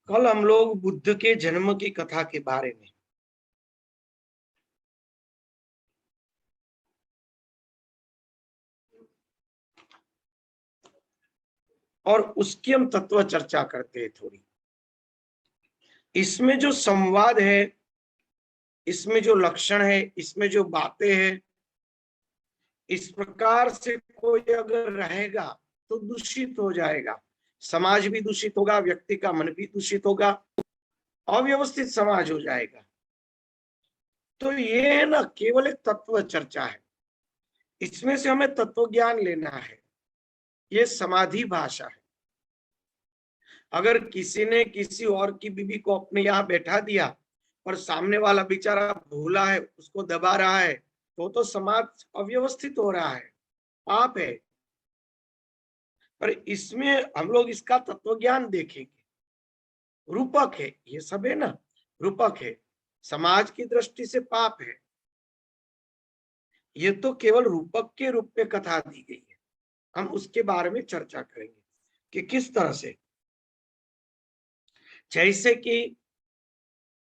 कल हम लोग बुद्ध के जन्म की कथा के बारे में और उसकी हम तत्व चर्चा करते हैं थोड़ी। इसमें जो संवाद है, इसमें जो लक्षण है, इसमें जो बातें हैं, इस प्रकार से कोई अगर रहेगा तो दूषित हो जाएगा। समाज भी दूषित होगा, व्यक्ति का मन भी दूषित होगा, अव्यवस्थित समाज हो जाएगा। तो ये है ना, केवल एक तत्व चर्चा है, इसमें से हमें तत्व ज्ञान लेना है। ये समाधि भाषा है। अगर किसी ने किसी और की बीवी को अपने यहाँ बैठा दिया और सामने वाला बेचारा भूला है, उसको दबा रहा है, तो समाज अव्यवस्थित हो रहा है, पाप है। पर इसमें हम लोग इसका तत्व ज्ञान देखेंगे। रूपक है, ये सब है ना, रूपक है, समाज की दृष्टि से पाप है। ये तो केवल रूपक के रूप में कथा दी गई है। हम उसके बारे में चर्चा करेंगे कि किस तरह से, जैसे कि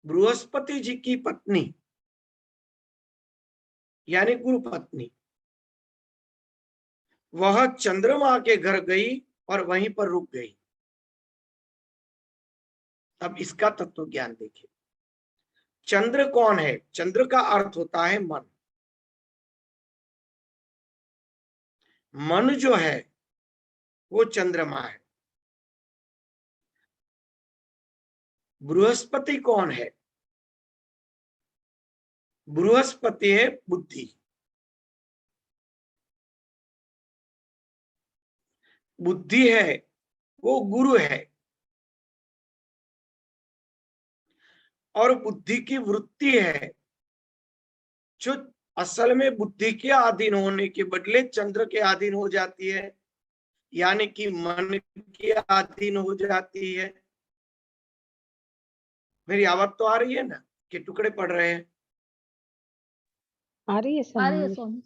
बृहस्पति जी की पत्नी यानी गुरु पत्नी, वह चंद्रमा के घर गई और वहीं पर रुक गई। अब इसका तत्व ज्ञान देखिए। चंद्र कौन है? चंद्र का अर्थ होता है मन। मन जो है वो चंद्रमा है। बृहस्पति कौन है? बृहस्पति है बुद्धि। बुद्धि है वो गुरु है। और बुद्धि की वृत्ति है जो असल में बुद्धि के अधीन होने के बदले चंद्र के अधीन हो जाती है, यानी कि मन के अधीन हो जाती है। मेरी आवाज तो आ रही है ना कि टुकड़े पड़ रहे हैं? आ रही है स्वामी।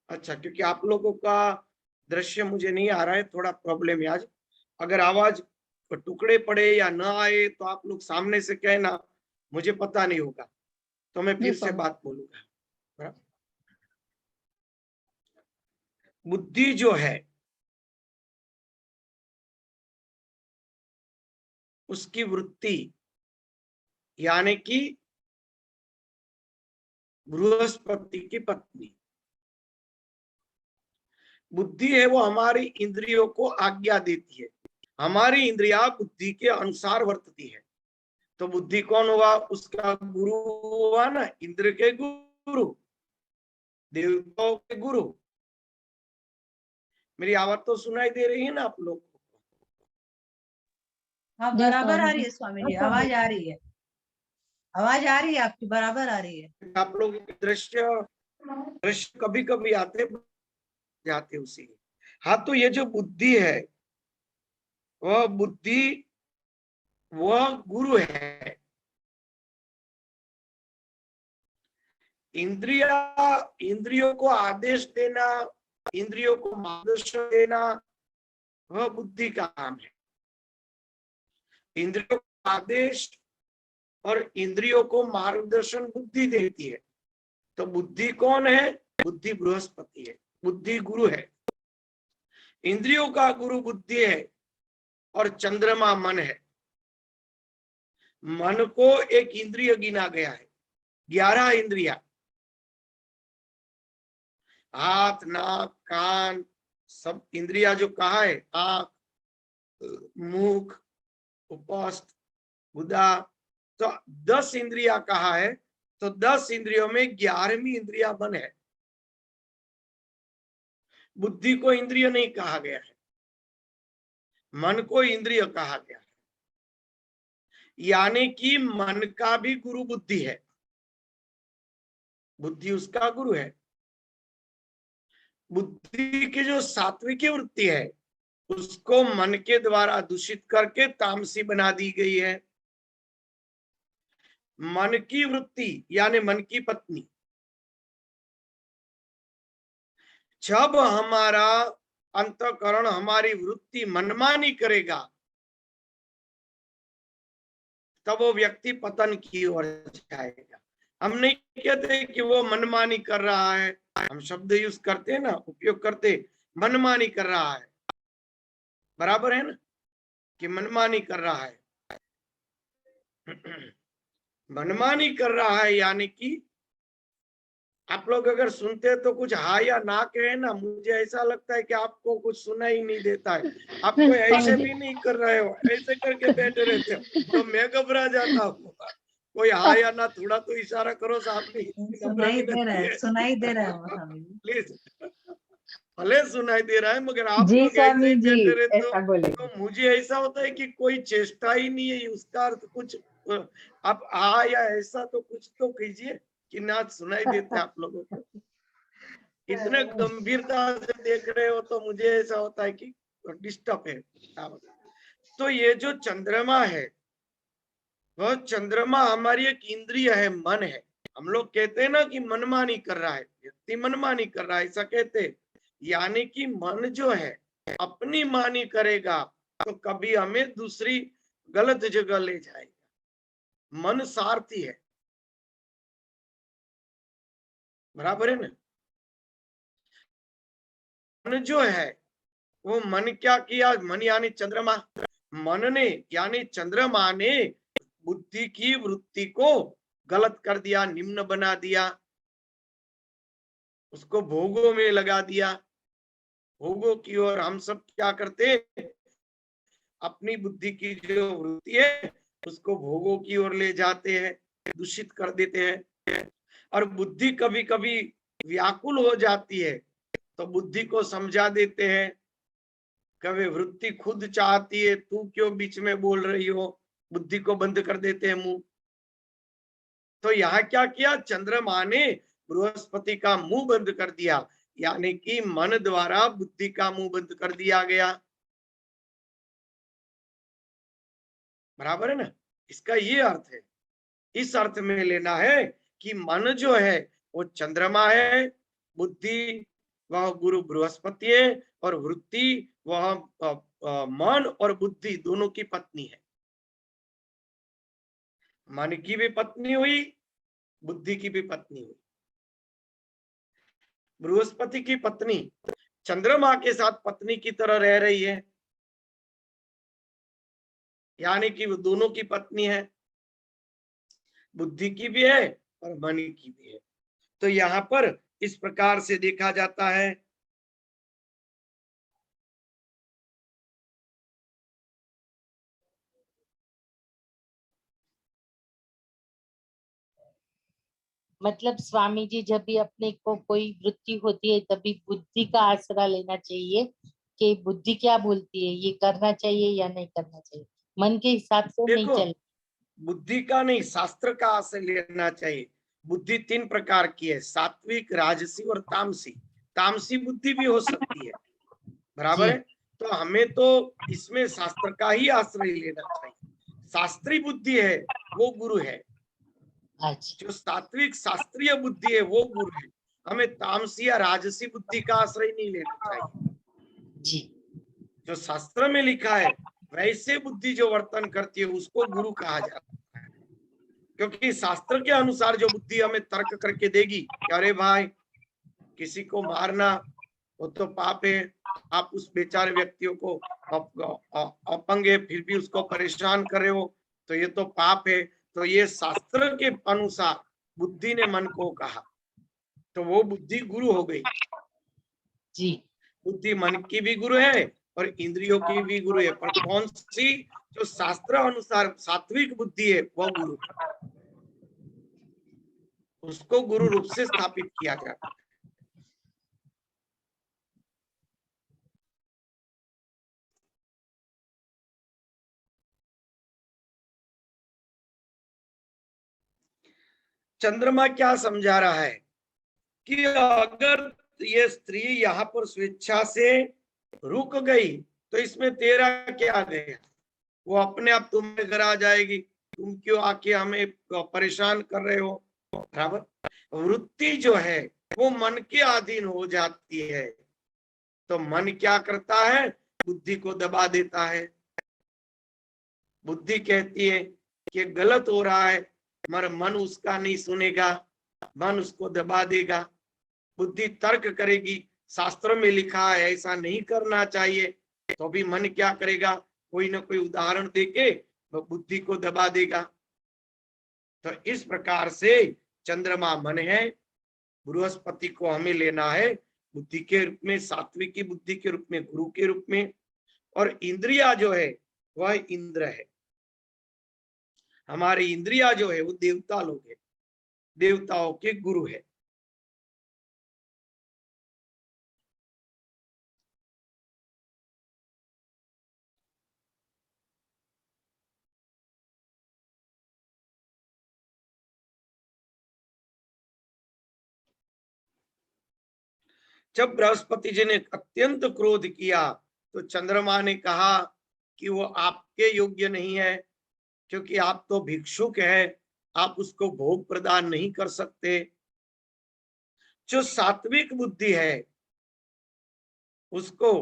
अच्छा, क्योंकि आप लोगों का दृश्य मुझे नहीं आ रहा है, थोड़ा प्रॉब्लम है आज। अगर आवाज टुकड़े पड़े या ना आए तो आप लोग सामने से कहना, मुझे पता नहीं होगा तो मैं फिर से बात बोलूंगा। बुद्धि जो है उसकी वृत्ति यानी कि बृहस्पति की पत्नी बुद्धि है, वो हमारी इंद्रियों को आज्ञा देती है। हमारी इंद्रिया बुद्धि के अनुसार वर्तती है। तो बुद्धि कौन हुआ? उसका गुरु हुआ ना, इंद्र के गुरु, देवताओं के गुरु। मेरी आवाज तो सुनाई दे रही है ना आप लोग को? हाँ, बराबर आ रही है स्वामी जी, आवाज आ रही है, आवाज आ रही है आपकी, बराबर आ रही है। आप लोग दृश्य कभी कभी आते जाते उसी। हाँ, तो ये जो बुद्धि है वह बुद्धि, वह गुरु है। इंद्रियों को आदेश देना, इंद्रियों को मार्गदर्शन देना, वह बुद्धि का काम है। इंद्रियों को आदेश और इंद्रियों को मार्गदर्शन बुद्धि देती है। तो बुद्धि कौन है? बुद्धि बृहस्पति है, बुद्धि गुरु है। इंद्रियों का गुरु बुद्धि है और चंद्रमा मन है। मन को एक इंद्रिय गिना गया है, 11 इंद्रिया, हाथ, नाक, कान, सब इंद्रिया जो कहा है, आंख, मुख, उपस्थ, गुदा, तो 10 इंद्रिया कहा है। तो 10 इंद्रियों में 11वीं इंद्रिया मन है। बुद्धि को इंद्रिय नहीं कहा गया है, मन को इंद्रिय कहा गया है। यानी कि मन का भी गुरु बुद्धि है, बुद्धि उसका गुरु है। बुद्धि की जो सात्विकी वृत्ति है उसको मन के द्वारा दूषित करके तामसी बना दी गई है। मन की वृत्ति यानी मन की पत्नी, जब हमारा अंतःकरण, हमारी वृत्ति मनमानी करेगा, तब वो व्यक्ति पतन की ओर जाएगा। हम नहीं कहते कि वो मनमानी कर रहा है, हम शब्द यूज करते हैं ना, उपयोग करते, मनमानी कर रहा है, बराबर है ना, कि मनमानी कर रहा है। मनमानी कर रहा है यानी कि आप लोग अगर सुनते हैं तो कुछ हाँ या ना कहे ना, मुझे ऐसा लगता है कि आपको कुछ सुना ही नहीं देता है। आप कोई ऐसे भी नहीं कर रहे हो, ऐसे करके बैठे रहते हो, तो मैं घबरा जाता हूँ। कोई हाँ या ना, थोड़ा तो इशारा करो सामने, सुनाई दे रहा है, सुनाई दे रहा है स्वामी जी। प्लीज। भले सुनाई दे रहा है, मगर आप जी लोग ऐसे स्वामी ही जी, बैठे रहते हो, ऐसा बोले। तो मुझे ऐसा होता है कि कोई चेष्टा ही नहीं है, उसका अर्थ कुछ आप आ या ऐसा तो कुछ तो कीजिए कि ना सुनाई देते आप लोगों को। इतने गंभीरता से देख रहे हो तो मुझे ऐसा होता है कि डिस्टर्ब है। तो ये जो चंद्रमा है, वह चंद्रमा हमारी एक इंद्रिय है, मन है। हम लोग कहते हैं ना कि मनमानी कर रहा है, व्यक्ति मनमानी कर रहा है, ऐसा कहते हैं। यानी कि मन जो है अपनी मानी करेगा तो कभी हमें दूसरी गलत जगह ले जाएगा। मन सारथी है, बराबर है ना। मन जो है, वो मन क्या किया, मन यानी चंद्रमा, मन ने यानी चंद्रमा ने बुद्धि की वृत्ति को गलत कर दिया, निम्न बना दिया, उसको भोगों में लगा दिया। भोगों की ओर हम सब क्या करते, अपनी बुद्धि की जो वृत्ति है उसको भोगों की ओर ले जाते हैं, दूषित कर देते हैं। और बुद्धि कभी कभी व्याकुल हो जाती है तो बुद्धि को समझा देते हैं, कभी वृत्ति खुद चाहती है, तू क्यों बीच में बोल रही हो, बुद्धि को बंद कर देते हैं मुंह। तो यहाँ क्या किया, चंद्रमा ने बृहस्पति का मुंह बंद कर दिया, यानी कि मन द्वारा बुद्धि का मुंह बंद कर दिया गया, बराबर है ना। इसका ये अर्थ है, इस अर्थ में लेना है कि मन जो है वो चंद्रमा है, बुद्धि वह गुरु बृहस्पति है, और वृत्ति वह मन और बुद्धि दोनों की पत्नी है। मन की भी पत्नी हुई, बुद्धि की भी पत्नी हुई। बृहस्पति की पत्नी चंद्रमा के साथ पत्नी की तरह रह रही है, यानी कि वो दोनों की पत्नी है, बुद्धि की भी है और मन की भी है। तो यहाँ पर इस प्रकार से देखा जाता है। मतलब स्वामी जी, जब भी अपने को कोई वृत्ति होती है तभी बुद्धि का आसरा लेना चाहिए कि बुद्धि क्या बोलती है, ये करना चाहिए या नहीं करना चाहिए, मन के हिसाब से नहीं देखो, चल। बुद्धि का नहीं, शास्त्र का आश्रय लेना चाहिए। बुद्धि तीन प्रकार की है, सात्विक, राजसी और तामसी। तामसी बुद्धि भी हो सकती है, बराबर जी है। तो हमें तो इसमें शास्त्र का ही आश्रय लेना चाहिए। शास्त्रीय बुद्धि है वो गुरु है, अच्छा जो सात्विक शास्त्रीय बुद्धि है वो गुरु है। हमें तामसी या राजसी बुद्धि का आश्रय नहीं लेना चाहिए। जी। जो शास्त्र में लिखा है वैसे बुद्धि जो वर्तन करती है उसको गुरु कहा जाता है, क्योंकि शास्त्र के अनुसार जो बुद्धि हमें तर्क करके देगी कि अरे भाई किसी को मारना वो तो पाप है, आप उस बेचारे व्यक्तियों को अपंग है फिर भी उसको परेशान कर रहे हो, तो ये तो पाप है। तो ये शास्त्र के अनुसार बुद्धि ने मन को कहा, तो वो बुद्धि गुरु हो गई। जी बुद्धि मन की भी गुरु है और इंद्रियों की भी गुरु है, पर कौन सी, जो शास्त्र अनुसार सात्विक बुद्धि है वह गुरु है, उसको गुरु रूप से स्थापित किया जाता है। चंद्रमा क्या समझा रहा है कि अगर ये स्त्री यहाँ पर स्वेच्छा से रुक गई तो इसमें तेरा क्या गया, वो अपने आप तुम्हारे घर आ जाएगी, तुम क्यों आके हमें परेशान कर रहे हो, बराबर। वृत्ति जो है वो मन के अधीन हो जाती है, तो मन क्या करता है, बुद्धि को दबा देता है। बुद्धि कहती है कि गलत हो रहा है, मगर मन उसका नहीं सुनेगा, मन उसको दबा देगा। बुद्धि तर्क करेगी, शास्त्रों में लिखा है ऐसा नहीं करना चाहिए, तो भी मन क्या करेगा, कोई ना कोई उदाहरण देके वो बुद्धि को दबा देगा। तो इस प्रकार से चंद्रमा मन है, बृहस्पति को हमें लेना है बुद्धि के रूप में, सात्विकी बुद्धि के रूप में, गुरु के रूप में। और इंद्रिया जो है वह इंद्र है। हमारी इंद्रिया जो है वो देवता लोग है, देवताओं के गुरु है। जब बृहस्पति जी ने अत्यंत क्रोध किया तो चंद्रमा ने कहा कि वो आपके योग्य नहीं है, क्योंकि आप तो भिक्षुक है, आप उसको भोग प्रदान नहीं कर सकते। जो सात्विक बुद्धि है उसको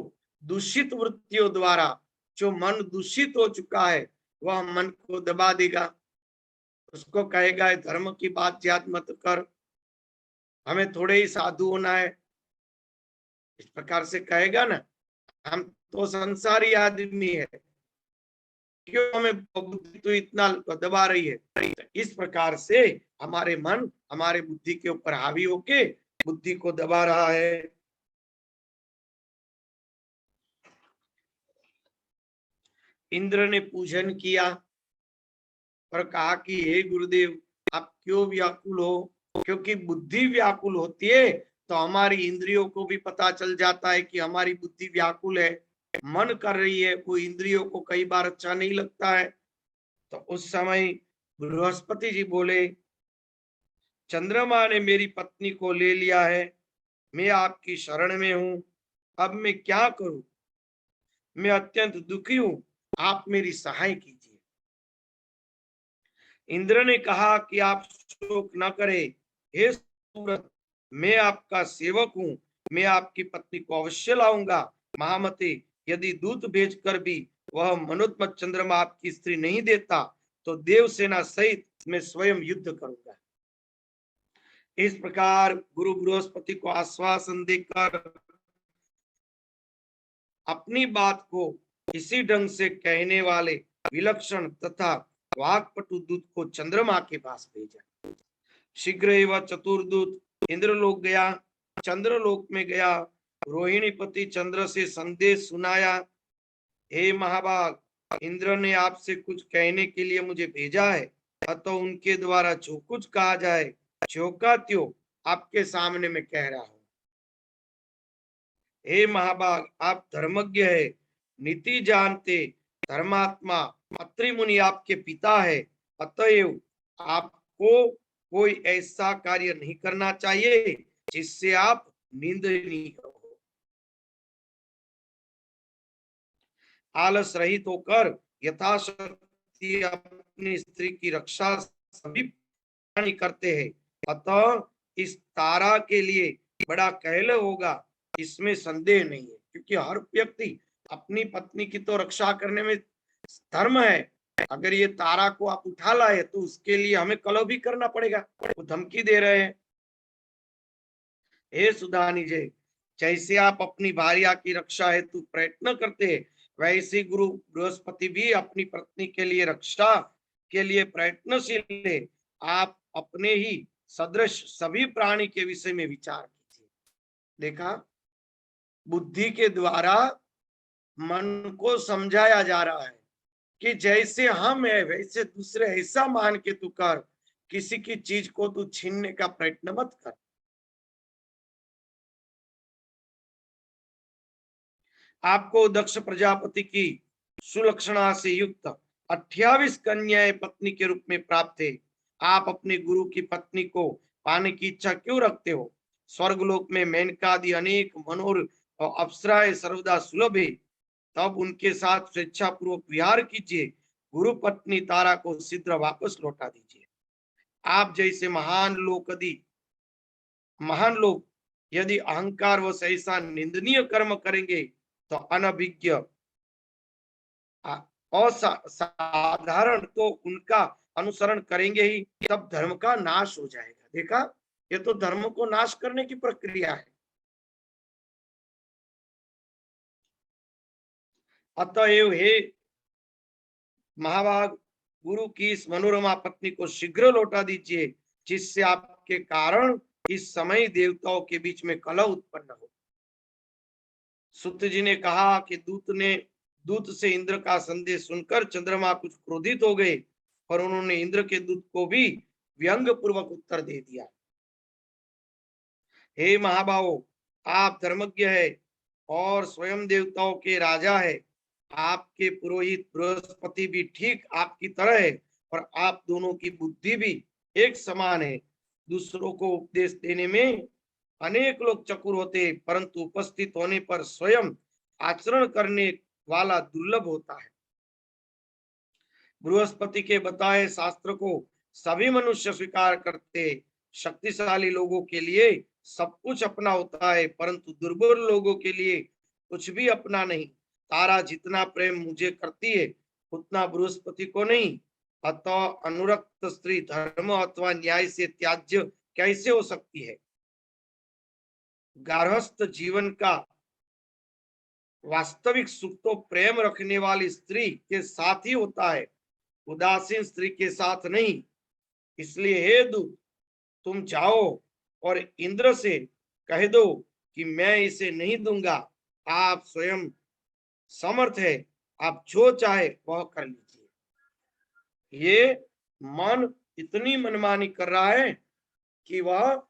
दूषित वृत्तियों द्वारा, जो मन दूषित हो चुका है वह मन को दबा देगा, उसको कहेगा धर्म की बात याद मत कर, हमें थोड़े ही साधु होना है, इस प्रकार से कहेगा ना। हम तो संसारी आदमी है, क्यों हमें बुद्धि तो इतना दबा रही है। इस प्रकार से हमारे मन हमारे बुद्धि के ऊपर हावी होके बुद्धि को दबा रहा है। इंद्र ने पूजन किया और कहा कि हे गुरुदेव आप क्यों व्याकुल हो, क्योंकि बुद्धि व्याकुल होती है तो हमारी इंद्रियों को भी पता चल जाता है कि हमारी बुद्धि व्याकुल है, मन कर रही है, वो इंद्रियों को कई बार अच्छा नहीं लगता है। तो उस समय बृहस्पति जी बोले, चंद्रमा ने मेरी पत्नी को ले लिया है, मैं आपकी शरण में हूं, अब मैं क्या करूं, मैं अत्यंत दुखी हूं, आप मेरी सहाय कीजिए। इंद्र ने कहा कि आप शोक न करें, हे सूरत, मैं आपका सेवक हूं, मैं आपकी पत्नी को अवश्य लाऊंगा। महामते, यदि दूत भेजकर भी वह मनोत्मत चंद्रमा आपकी स्त्री नहीं देता तो देवसेना सहित मैं स्वयं युद्ध करूंगा। इस प्रकार गुरु बृहस्पति को आश्वासन देकर अपनी बात को इसी ढंग से कहने वाले विलक्षण तथा वाक्पटु दूत को चंद्रमा के पास भेजा। शीघ्र ही वह चतुर्दूत इंद्रलोक गया, चंद्रलोक में गया, रोहिणीपति चंद्र से संदेश सुनाया, हे महाभाग, इंद्र ने आपसे कुछ कहने के लिए मुझे भेजा है, अतः उनके द्वारा जो कुछ कहा जाए ज्यों का त्यों आपके सामने मैं कह रहा हूं। हे महाभाग, आप धर्मज्ञ है, नीति जानते, धर्मात्मा, अत्रि आपके पिता है, अतएव आपको कोई ऐसा कार्य नहीं करना चाहिए जिससे आप निंदनीय हो। आलस रहित होकर यथाशक्ति अपनी स्त्री की रक्षा सभी प्राणी करते हैं, अतः इस तारा के लिए बड़ा कहल होगा, इसमें संदेह नहीं है। क्योंकि हर व्यक्ति अपनी पत्नी की तो रक्षा करने में धर्म है, अगर ये तारा को आप उठा लाए तो उसके लिए हमें कलह भी करना पड़ेगा, वो धमकी दे रहे हैं। हे सुधानी जय, जैसे आप अपनी भार्या की रक्षा हेतु प्रयत्न करते हैं, वैसे गुरु बृहस्पति भी अपनी पत्नी के लिए रक्षा के लिए प्रयत्नशील है। आप अपने ही सदृश सभी प्राणी के विषय में विचार कीजिए। देखा, बुद्धि के द्वारा मन को समझाया जा रहा है कि जैसे हम है वैसे दूसरे ऐसा मान के तू कर, किसी की चीज को तू छीनने का प्रयत्न मत कर। आपको दक्ष प्रजापति की सुलक्षणा से युक्त 28 कन्याएं पत्नी के रूप में प्राप्त है। आप अपने गुरु की पत्नी को पाने की इच्छा क्यों रखते हो? स्वर्गलोक में मेनकादि अनेक मनोर और अप्सराएं सर्वदा सुलभ है, तब उनके साथ स्वेच्छापूर्वक विहार कीजिए। गुरु पत्नी तारा को शीघ्र वापस लौटा दीजिए। आप जैसे महान लोकदी महान लोग यदि अहंकार व ऐसा निंदनीय कर्म करेंगे तो अनभिज्ञ असाधारण तो उनका अनुसरण करेंगे ही, तब धर्म का नाश हो जाएगा। देखा, ये तो धर्म को नाश करने की प्रक्रिया है। अतएव हे महाभाग, गुरु की इस मनोरमा पत्नी को शीघ्र लौटा दीजिए, जिससे आपके कारण इस समय देवताओं के बीच में कलह उत्पन्न हो। सुत जी ने कहा कि दूत से इंद्र का संदेश सुनकर चंद्रमा कुछ क्रोधित हो गए, पर उन्होंने इंद्र के दूत को भी व्यंग पूर्वक उत्तर दे दिया। हे महाभावो, आप धर्मज्ञ है और स्वयं देवताओं के राजा है। आपके पुरोहित बृहस्पति भी ठीक आपकी तरह है और आप दोनों की बुद्धि भी एक समान है। दूसरों को उपदेश देने में अनेक लोग चतुर होते, परंतु उपस्थित होने पर स्वयं आचरण करने वाला दुर्लभ होता है। बृहस्पति के बताए शास्त्र को सभी मनुष्य स्वीकार करते। शक्तिशाली लोगों के लिए सब कुछ अपना होता है, परंतु दुर्बल लोगों के लिए कुछ भी अपना नहीं। तारा जितना प्रेम मुझे करती है, उतना बृहस्पति को नहीं। अतः अनुरक्त स्त्री धर्म अथवा न्याय से त्याज्य कैसे हो सकती है? गार्हस्थ जीवन का वास्तविक सुख तो प्रेम रखने वाली स्त्री के साथ ही होता है, उदासीन स्त्री के साथ नहीं। इसलिए हे दूत, तुम जाओ और इंद्र से कह दो कि मैं इसे नहीं दूंगा। आप स्वयं समर्थ है, आप जो चाहे वह कर लीजिए। ये मन इतनी मनमानी कर रहा है कि वह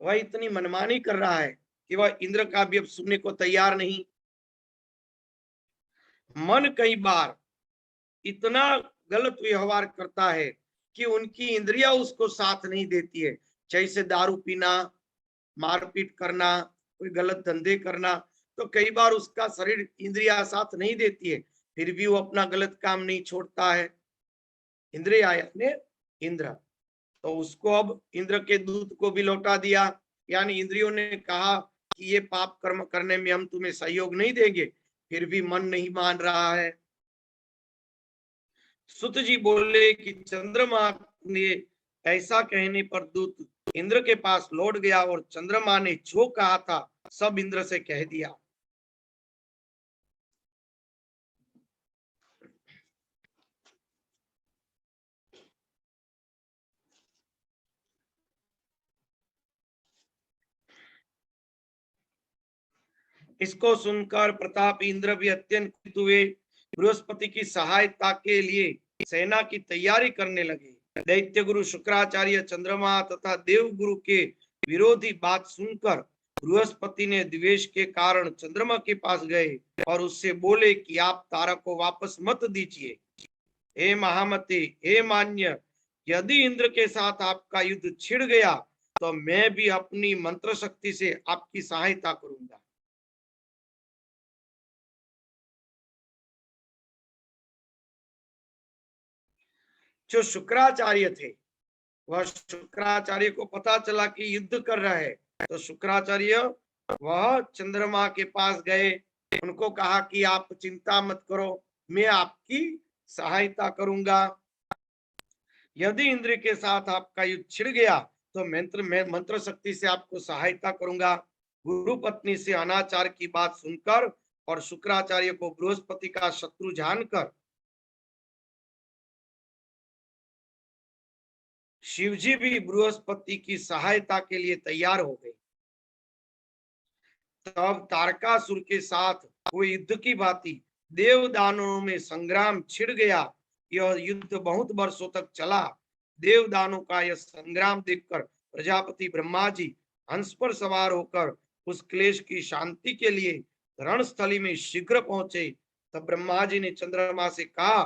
इतनी मनमानी कर रहा है कि वह इंद्र का भी अब सुनने को तैयार नहीं। मन कई बार इतना गलत व्यवहार करता है कि उनकी इंद्रियां उसको साथ नहीं देती है। जैसे दारू पीना, मारपीट करना, कोई गलत धंधे करना, तो कई बार उसका शरीर इंद्रिया साथ नहीं देती है, फिर भी वो अपना गलत काम नहीं छोड़ता है। इंद्रिया यानी इंद्र, तो उसको अब इंद्र के दूत को भी लौटा दिया। यानी इंद्रियों ने कहा कि ये पाप कर्म करने में हम तुम्हें सहयोग नहीं देंगे, फिर भी मन नहीं मान रहा है। सुत जी बोले कि चंद्रमा ने ऐसा कहने पर दूत इंद्र के पास लौट गया और चंद्रमा ने जो कहा था सब इंद्र से कह दिया। इसको सुनकर प्रताप इंद्र भी अत्यंत खुश हुए। बृहस्पति की सहायता के लिए सेना की तैयारी करने लगे। दैत्य गुरु शुक्राचार्य चंद्रमा तथा देव गुरु के विरोधी बात सुनकर बृहस्पति ने द्वेष के कारण चंद्रमा के पास गए और उससे बोले कि आप तारा को वापस मत दीजिए। हे महामते, हे मान्य, यदि इंद्र के साथ आपका युद्ध छिड़ गया तो मैं भी अपनी मंत्र शक्ति से आपकी सहायता करूंगा। जो शुक्राचार्य थे, वह शुक्राचार्य को पता चला कि युद्ध कर रहा है, तो शुक्राचार्य वह चंद्रमा के पास गए, उनको कहा कि आप चिंता मत करो, मैं आपकी सहायता करूंगा। यदि इंद्र के साथ आपका युद्ध छिड़ गया तो मैं मंत्र शक्ति से आपको सहायता करूंगा। गुरु पत्नी से अनाचार की बात सुनकर और शुक्राचार्य को बृहस्पति का शत्रु जानकर शिवजी भी बृहस्पति की सहायता के लिए तैयार हो गए। तब तारकासुर के साथ हुए युद्ध की भांति देवदानों में संग्राम छिड़ गया। यह युद्ध बहुत वर्षों तक चला। देवदानों का यह संग्राम देखकर प्रजापति ब्रह्मा जी हंस पर सवार होकर उस क्लेश की शांति के लिए रणस्थली में शीघ्र पहुंचे। तब ब्रह्मा जी ने चंद्रमा से कहा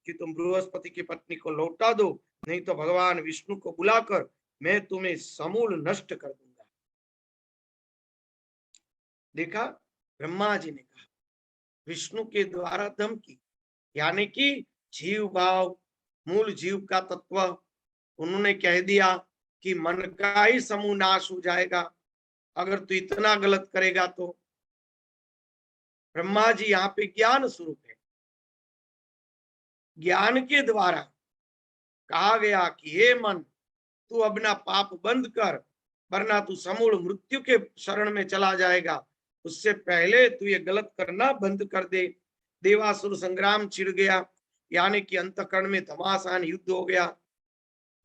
कि तुम बृहस्पति की पत्नी को लौटा दो, नहीं तो भगवान विष्णु को बुलाकर मैं तुम्हें समूल नष्ट कर दूंगा। देखा, ब्रह्मा जी ने कहा, विष्णु के द्वारा धमकी, यानी कि जीव भाव, मूल जीव का तत्व, उन्होंने कह दिया कि मन का ही समूह नाश हो जाएगा अगर तू इतना गलत करेगा तो। ब्रह्मा जी यहाँ पे ज्ञान स्वरूप है, ज्ञान के द्वारा कहा गया कि हे मन, तू अपना पाप बंद कर, वरना तू समूल मृत्यु के शरण में चला जाएगा। उससे पहले तू ये गलत करना बंद कर दे। देवासुर संग्राम छिड़ गया, यानी कि अंतकरण में घमासान युद्ध हो गया।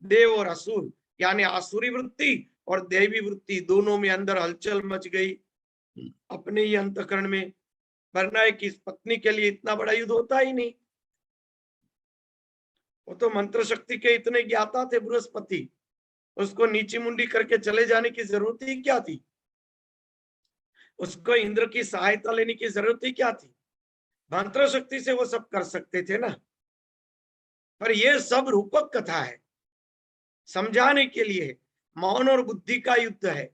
देव और असुर यानी आसुरी वृत्ति और देवी वृत्ति दोनों में अंदर हलचल मच गई अपने ही अंतकरण में। वरना है कि इस पत्नी के लिए इतना बड़ा युद्ध होता ही नहीं। वो तो मंत्र शक्ति के इतने ज्ञाता थे बृहस्पति, उसको नीची मुंडी करके चले जाने की जरूरत ही क्या थी? उसको इंद्र की सहायता लेने की जरूरत ही क्या थी? मंत्र शक्ति से वो सब कर सकते थे ना। पर ये सब रूपक कथा है, समझाने के लिए। मौन और बुद्धि का युद्ध है।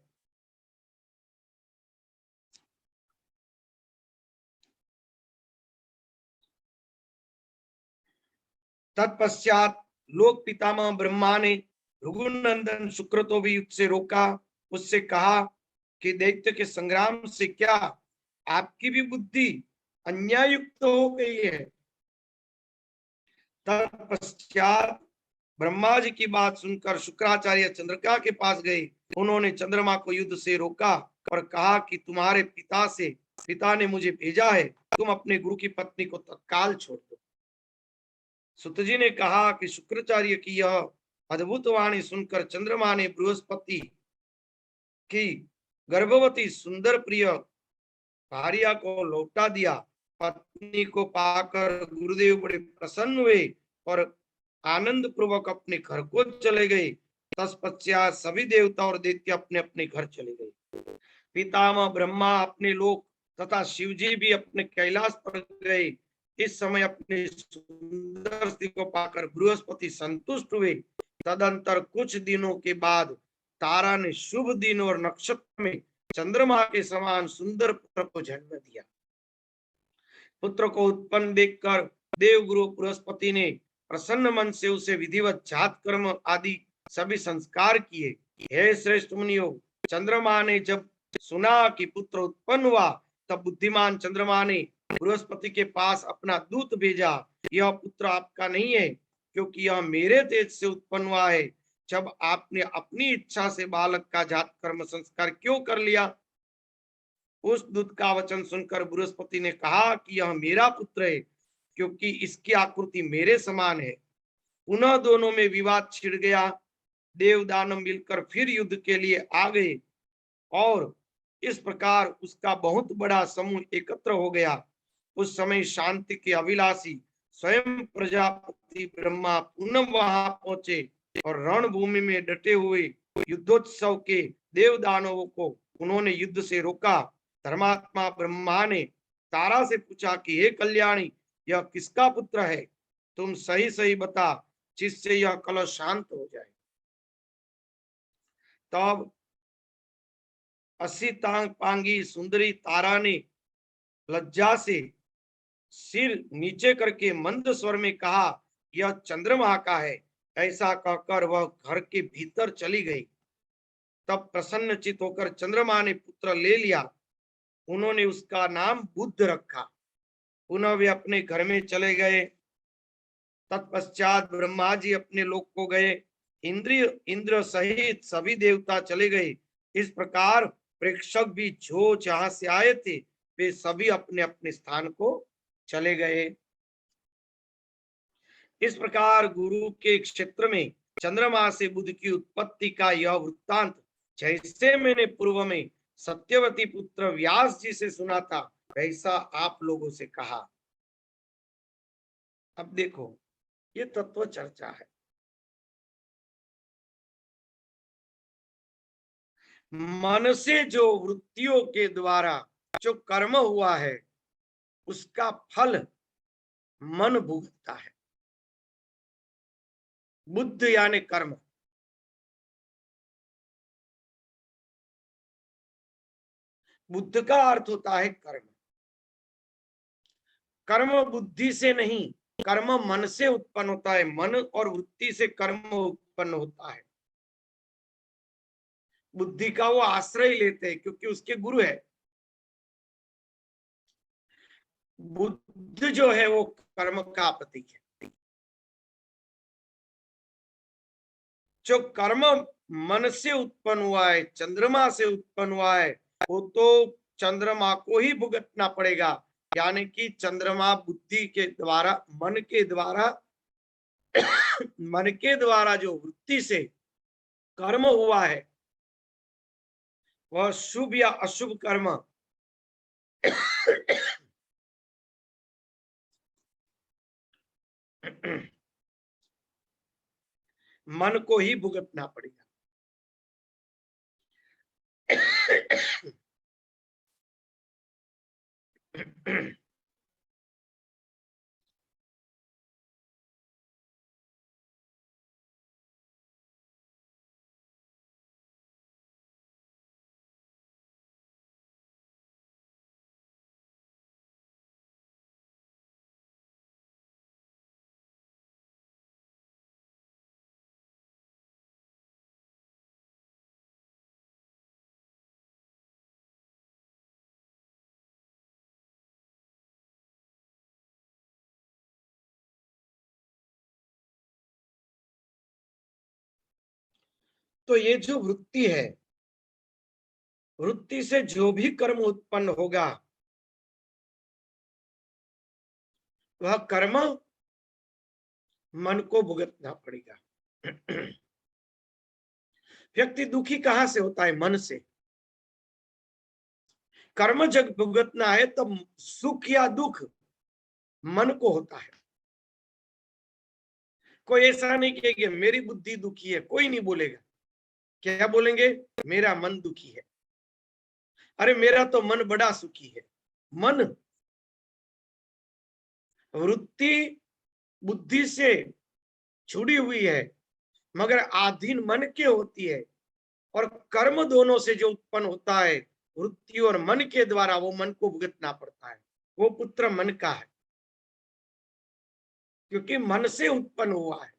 तत्पश्चात लोक पितामह ब्रह्मा ने भृगुनंदन शुक्र तो भी युद्ध से रोका। उससे कहा कि दैत्य के संग्राम से क्या आपकी भी बुद्धि अन्याय युक्त हो गई है? तत्पश्चात ब्रह्मा जी की बात सुनकर शुक्राचार्य चंद्रिका के पास गए। उन्होंने चंद्रमा को युद्ध से रोका और कहा कि तुम्हारे पिता ने मुझे भेजा है, तुम अपने गुरु की पत्नी को तत्काल छोड़ दो। सुत जी ने कहा कि शुक्राचार्य की यह अद्भुत वाणी सुनकर चंद्रमा ने बृहस्पति की गर्भवती सुंदर प्रिय भार्या को लौटा दिया। पत्नी को पाकर गुरुदेव बड़े प्रसन्न हुए और आनंद पूर्वक अपने घर को चले गए। तत्पश्चात सभी देवता और दैत्य अपने अपने घर चले गए। पितामह ब्रह्मा अपने लोक तथा शिवजी भी अपने कैलाश पर गए। इस समय अपने सुंदर स्त्री को पाकर बृहस्पति संतुष्ट हुए। तदंतर कुछ दिनों के बाद तारा ने शुभ दिन और नक्षत्र में चंद्रमा के समान सुंदर पुत्र को जन्म दिया। पुत्र को उत्पन्न देखकर देवगुरु बृहस्पति ने प्रसन्न मन से उसे विधिवत जात कर्म आदि सभी संस्कार किए। हे श्रेष्ठ मुनियों, चंद्रमा ने जब सुना कि पुत्र उत्पन्न हुआ, तब बुद्धिमान चंद्रमा ने बृहस्पति के पास अपना दूत भेजा। यह पुत्र आपका नहीं है, क्योंकि यह मेरे तेज से उत्पन्न हुआ है। जब आपने अपनी इच्छा से बालक का जात कर्म संस्कार क्यों कर लिया? उस दूत का वचन सुनकर बृहस्पति ने कहा कि यह मेरा पुत्र है, क्योंकि इसकी आकृति मेरे समान है। पुनः दोनों में विवाद छिड़ गया। देव दानव मिलकर फिर युद्ध के लिए आ गए और इस प्रकार उसका बहुत बड़ा समूह एकत्र हो गया। उस समय शांति के अभिलाषी स्वयं प्रजापति ब्रह्मा पुनः वहां पहुंचे और रणभूमि में डटे हुए युद्धोत्सव के देव दानवों को उन्होंने युद्ध से रोका। धर्मात्मा ब्रह्मा ने तारा से पूछा कि हे कल्याणी, यह किसका पुत्र है? तुम सही सही बता, जिससे यह कलह शांत हो जाए। तब असितांग पांगी सुंदरी तारा ने लज्जा से सिर नीचे करके मंद स्वर में कहा, यह चंद्रमा का है। ऐसा कहकर वह घर के भीतर चली गई। तब प्रसन्नचित होकर चंद्रमा ने पुत्र ले लिया। उन्होंने उसका नाम बुद्ध रखा। पुनः वे अपने घर में चले गए। तत्पश्चात ब्रह्मा जी अपने लोक को गए। इंद्र सहित सभी देवता चले गए। इस प्रकार प्रेक्षक भी जो जहां से आए थे वे सभी अपने अपने स्थान को चले गए। इस प्रकार गुरु के क्षेत्र में चंद्रमा से बुध की उत्पत्ति का यह वृत्तांत जैसे मैंने पूर्व में सत्यवती पुत्र व्यास जी से सुना था, वैसा आप लोगों से कहा। अब देखो, ये तत्व चर्चा है। मन से जो वृत्तियों के द्वारा जो कर्म हुआ है, उसका फल मन भुगतता है। बुद्ध यानी कर्म। बुद्ध का अर्थ होता है कर्म। कर्म बुद्धि से नहीं, कर्म मन से उत्पन्न होता है। मन और वृत्ति से कर्म उत्पन्न होता है। बुद्धि का वो आश्रय लेते हैं क्योंकि उसके गुरु है। बुद्ध जो है वो कर्म का प्रतीक है। जो कर्म मन से उत्पन्न हुआ है, चंद्रमा से उत्पन्न हुआ है, वो तो चंद्रमा को ही भुगतना पड़ेगा। यानी कि चंद्रमा बुद्धि के द्वारा, मन के द्वारा जो वृत्ति से कर्म हुआ है, वह शुभ या अशुभ कर्म मन को ही भुगतना पड़ेगा। तो ये जो वृत्ति है, वृत्ति से जो भी कर्म उत्पन्न होगा, वह कर्म मन को भुगतना पड़ेगा। व्यक्ति दुखी कहां से होता है? मन से। कर्म जब भुगतना है तब सुख या दुख मन को होता है। कोई ऐसा नहीं कहेगा मेरी बुद्धि दुखी है, कोई नहीं बोलेगा। क्या बोलेंगे? मेरा मन दुखी है। अरे मेरा तो मन बड़ा सुखी है। मन, वृत्ति बुद्धि से जुड़ी हुई है मगर अधीन मन के होती है। और कर्म दोनों से जो उत्पन्न होता है, वृत्ति और मन के द्वारा, वो मन को भुगतना पड़ता है। वो पुत्र मन का है क्योंकि मन से उत्पन्न हुआ है।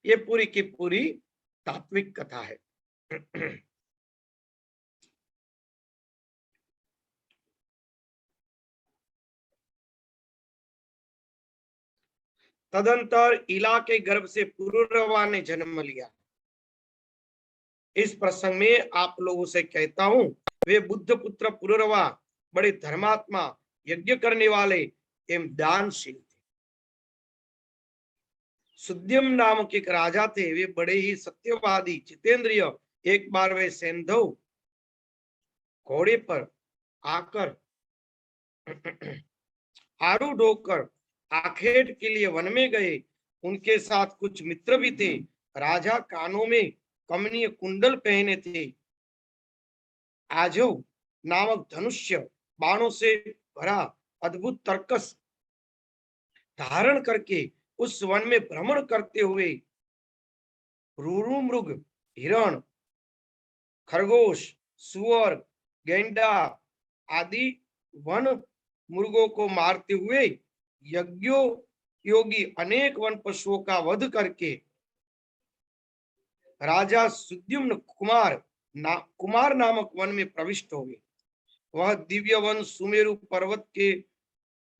ये पूरी की पूरी तात्विक कथा है। तदंतर इला के गर्भ से पुरुरवा ने जन्म लिया। इस प्रसंग में आप लोगों से कहता हूं, वे बुद्ध पुत्र पुरुरवा बड़े धर्मात्मा, यज्ञ करने वाले एवं दानशील थे। सुद्यम नामक एक राजा थे। वे बड़े ही सत्यवादी, जितेंद्रिय। एक बार वे सैंधव घोड़े पर आकर आरूढ़ होकर आखेट के लिए वन में गए। उनके साथ कुछ मित्र भी थे। राजा कानों में कमनीय कुंडल पहने थे। आजव नामक धनुष्य बाणों से भरा अद्भुत तर्कस धारण करके उस वन में भ्रमण करते हुए रूरू मृग, हिरण, खरगोश, सुअर, गेंडा आदि वन मुर्गों को मारते हुए यज्ञों योगी अनेक वन पशुओं का वध करके राजा सुद्युम्न कुमार नामक वन में प्रविष्ट हो गए। वह दिव्य वन सुमेरु पर्वत के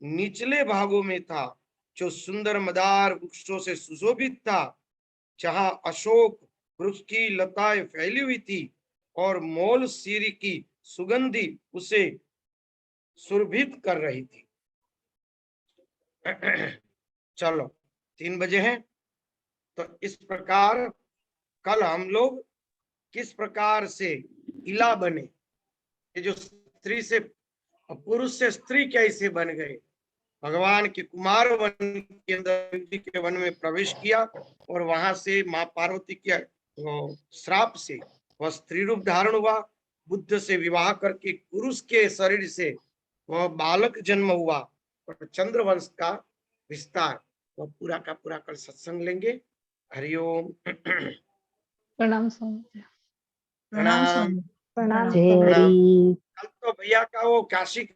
निचले भागों में था, जो सुंदर मदार वृक्षों से सुशोभित था, जहां अशोक वृक्ष की लताएं फैली हुई थी और मोल सीरी की सुगंधी उसे सुरभित कर रही थी। चलो 3 बजे हैं। तो इस प्रकार कल हम लोग किस प्रकार से इला बने, ये जो स्त्री से पुरुष से स्त्री कैसे बन गए, भगवान के कुमार वन के अंदर के वन में प्रवेश किया और वहां से मां पार्वती के श्राप से वह स्त्री रूप धारण हुआ। बुद्ध से विवाह करके पुरुष के शरीर से वह बालक जन्म हुआ और चंद्रवंश का विस्तार, वह पूरा का पूरा कल सत्संग लेंगे। हरिओम। प्रणाम स्वामी जी। प्रणाम स्वामी। प्रणाम प्रणाम। जय हरि। कल तो भैया का वो काशी के